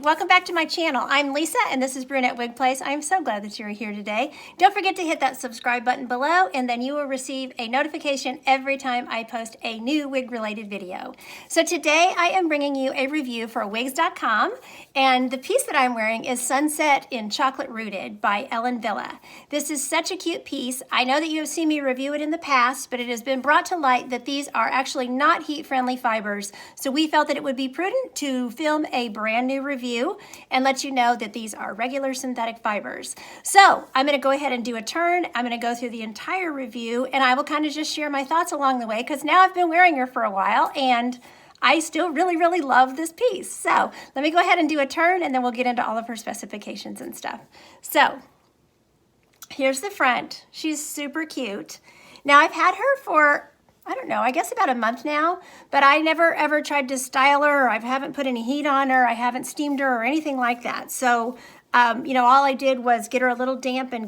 welcome back to my channel. I'm Lisa and this is Brunette Wig Place. I'm so glad that you're here today. Don't forget to hit that subscribe button below and then you will receive a notification every time I post a new wig related video. So today I am bringing you a review for wigs.com, and the piece that I'm wearing is Sunset in Chocolate Rooted by Wille. This is such a cute piece. I know that you have seen me review it in the past, but it has been brought to light that these are actually not heat friendly fibers. So we felt that it would be prudent to film a brand new review and let you know that these are regular synthetic fibers. So I'm going to go ahead and do a turn. I'm going to go through the entire review and I will kind of just share my thoughts along the way, because now I've been wearing her for a while and I still really love this piece. So let me go ahead and do a turn and then we'll get into all of her specifications and stuff. So here's the front. She's super cute. Now I've had her for, I don't know, I guess about a month now, but I never ever tried to style her, or I haven't put any heat on her, I haven't steamed her or anything like that. So, you know, all I did was get her a little damp and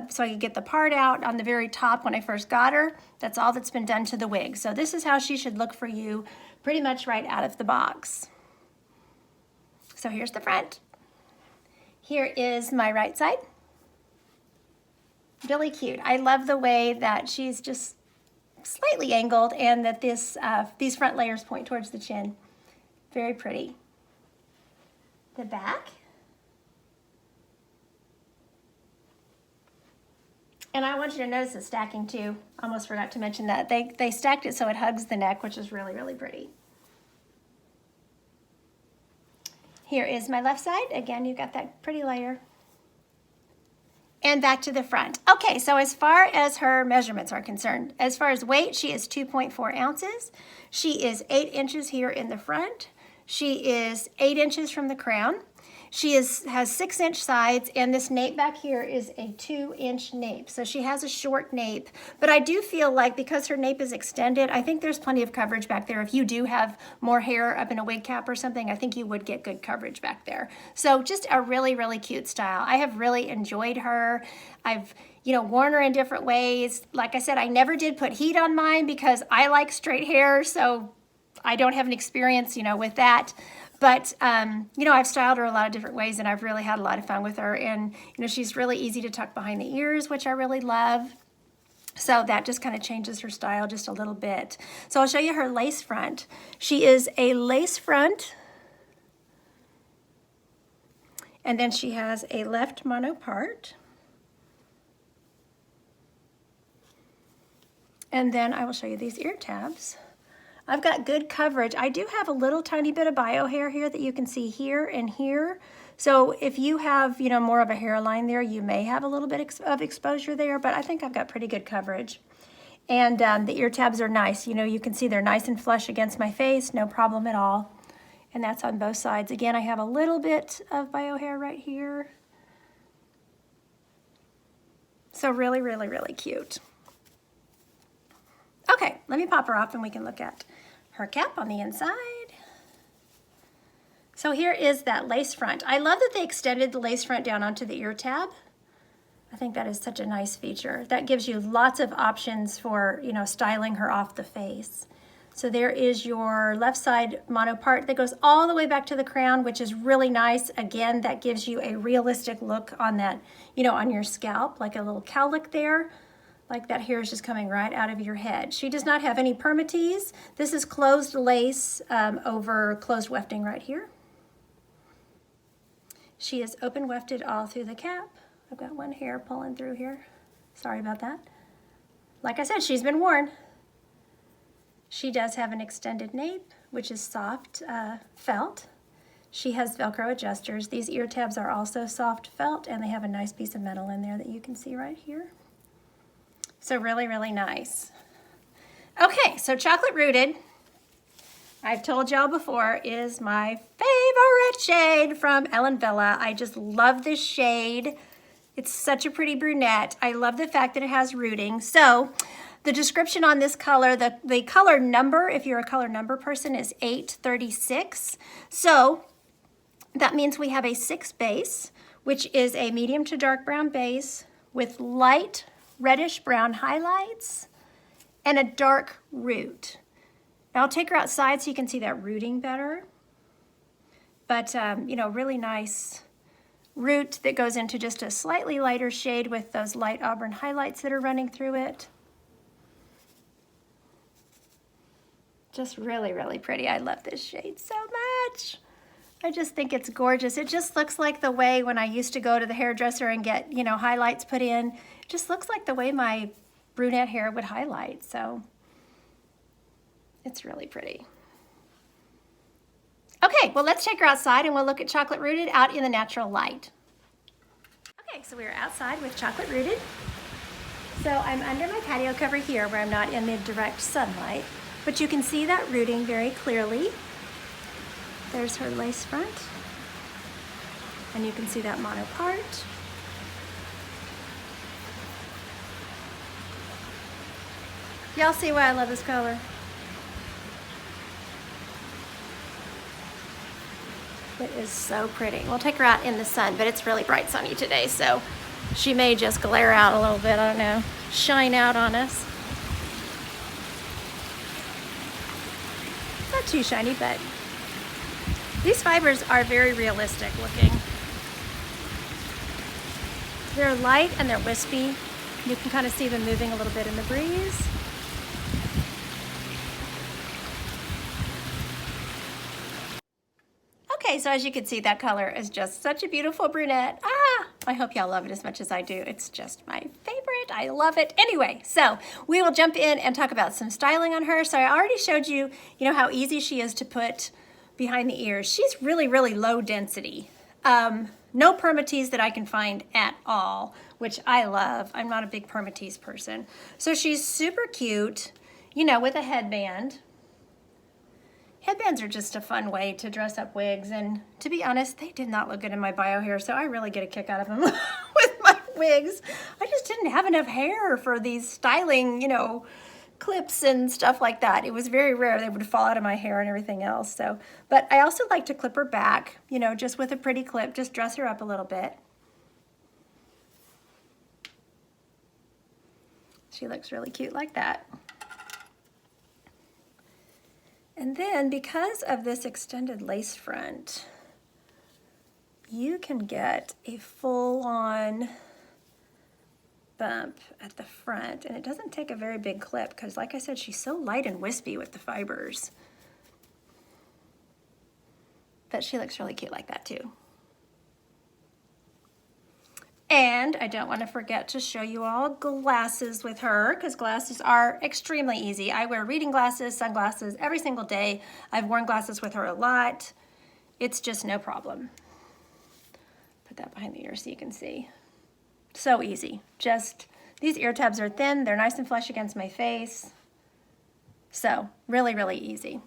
so I could get the part out on the very top when I first got her. That's all that's been done to the wig. So this is how she should look for you pretty much right out of the box. So here's the front. Here is my right side. Really cute. I love the way that she's just slightly angled and that these front layers point towards the chin. Very pretty. The back. And I want you to notice the stacking too. Almost forgot to mention that. They stacked it so it hugs the neck, which is really pretty. Here is my left side. Again, you've got that pretty layer. And back to the front. Okay, so as far as her measurements are concerned, as far as weight, she is 2.4 ounces. She is 8 inches here in the front. She is 8 inches from the crown. She has 6-inch sides, and this nape back here is a 2-inch nape. So she has a short nape, but I do feel like because her nape is extended, I think there's plenty of coverage back there. If you do have more hair up in a wig cap or something, I think you would get good coverage back there. So just a really cute style. I have really enjoyed her. I've worn her in different ways. Like I said, I never did put heat on mine because I like straight hair, so I don't have an experience, with that. But, I've styled her a lot of different ways and I've really had a lot of fun with her. And, she's really easy to tuck behind the ears, which I really love. So that just kind of changes her style just a little bit. So I'll show you her lace front. She is a lace front. And then she has a left mono part. And then I will show you these ear tabs. I've got good coverage. I do have a little tiny bit of bio hair here that you can see here and here. So if you have, more of a hairline there, you may have a little bit of exposure there, but I think I've got pretty good coverage. And the ear tabs are nice. You can see they're nice and flush against my face, no problem at all. And that's on both sides. Again, I have a little bit of bio hair right here. So really cute. Okay, let me pop her off and we can look at her cap on the inside. So here is that lace front. I love that they extended the lace front down onto the ear tab. I think that is such a nice feature. That gives you lots of options for, styling her off the face. So there is your left side mono part that goes all the way back to the crown, which is really nice. Again, that gives you a realistic look on that, on your scalp, like a little cowlick there. Like that hair is just coming right out of your head. She does not have any permatease. This is closed lace over closed wefting right here. She is open wefted all through the cap. I've got one hair pulling through here. Sorry about that. Like I said, she's been worn. She does have an extended nape, which is soft felt. She has Velcro adjusters. These ear tabs are also soft felt, and they have a nice piece of metal in there that you can see right here. So really nice. Okay, so Chocolate Rooted, I've told y'all before, is my favorite shade from Wille. I just love this shade. It's such a pretty brunette. I love the fact that it has rooting. So the description on this color, the color number, if you're a color number person, is 836. So that means we have a 6 base, which is a medium to dark brown base with light reddish brown highlights and a dark root. Now I'll take her outside so you can see that rooting better. But, you know, really nice root that goes into just a slightly lighter shade with those light auburn highlights that are running through it. Just really, really pretty. I love this shade so much. I just think it's gorgeous. It just looks like the way when I used to go to the hairdresser and get, you know, highlights put in. It just looks like the way my brunette hair would highlight. So it's really pretty. Okay, well, let's take her outside and we'll look at Chocolate Rooted out in the natural light. Okay, so we're outside with Chocolate Rooted. So I'm under my patio cover here where I'm not in the direct sunlight, but you can see that rooting very clearly. There's her lace front, and you can see that mono part. Y'all see why I love this color? It is so pretty. We'll take her out in the sun, but it's really bright sunny today, so she may just glare out a little bit, I don't know, shine out on us. Not too shiny, but these fibers are very realistic looking. They're light and they're wispy. You can kind of see them moving a little bit in the breeze. Okay, so as you can see, that color is just such a beautiful brunette. I hope y'all love it as much as I do. It's just my favorite. I love it. Anyway, so we will jump in and talk about some styling on her. So I already showed you, you know, how easy she is to put behind the ears. She's really, really low density. No permatease that I can find at all, which I love. I'm not a big permatease person. So she's super cute, you know, with a headband. Headbands are just a fun way to dress up wigs, and to be honest, they did not look good in my bio hair, so I really get a kick out of them with my wigs. I just didn't have enough hair for these styling, you know, clips and stuff like that. It was very rare they would fall out of my hair and everything else. So, but I also like to clip her back, you know, just with a pretty clip, just dress her up a little bit. She looks really cute like that. And then because of this extended lace front, you can get a full-on bump at the front, and it doesn't take a very big clip because, like I said, she's so light and wispy with the fibers. But she looks really cute like that too. And I don't want to forget to show you all glasses with her, because glasses are extremely easy. I wear reading glasses, sunglasses every single day. I've worn glasses with her a lot. It's just no problem. Put that behind the ear so you can see. So easy. Just, these ear tabs are thin, they're nice and flush against my face. So really, really easy.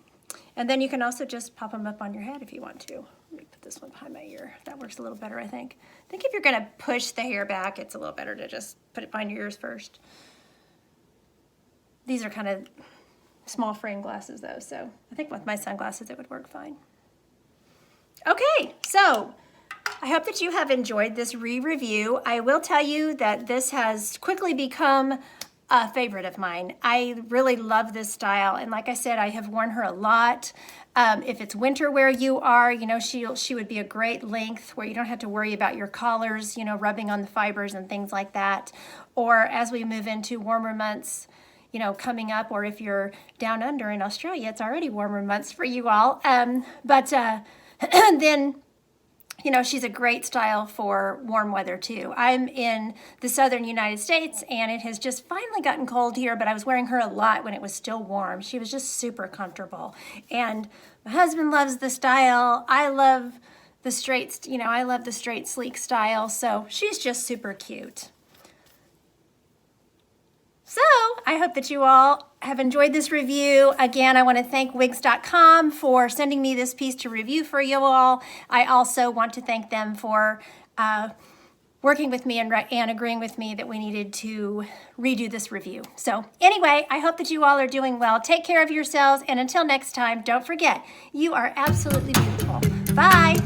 And then you can also just pop them up on your head if you want to. Let me put this one behind my ear. That works a little better, I think. I think if you're gonna push the hair back, it's a little better to just put it behind your ears first. These are kind of small frame glasses though, so I think with my sunglasses it would work fine. Okay, so I hope that you have enjoyed this re-review. I will tell you that this has quickly become a favorite of mine. I really love this style, and like I said, I have worn her a lot. If it's winter where you are, you know, she would be a great length where you don't have to worry about your collars, you know, rubbing on the fibers and things like that. Or as we move into warmer months, you know, coming up, or if you're down under in Australia, it's already warmer months for you all. Then, you know, she's a great style for warm weather too. I'm in the southern United States and it has just finally gotten cold here, but I was wearing her a lot when it was still warm. She was just super comfortable. And my husband loves the style. I love the straight, you know, I love the straight sleek style. So she's just super cute. So I hope that you all have enjoyed this review. Again, I want to thank wigs.com for sending me this piece to review for you all. I also want to thank them for working with me and agreeing with me that we needed to redo this review. So anyway, I hope that you all are doing well. Take care of yourselves, and until next time, don't forget, you are absolutely beautiful. Bye.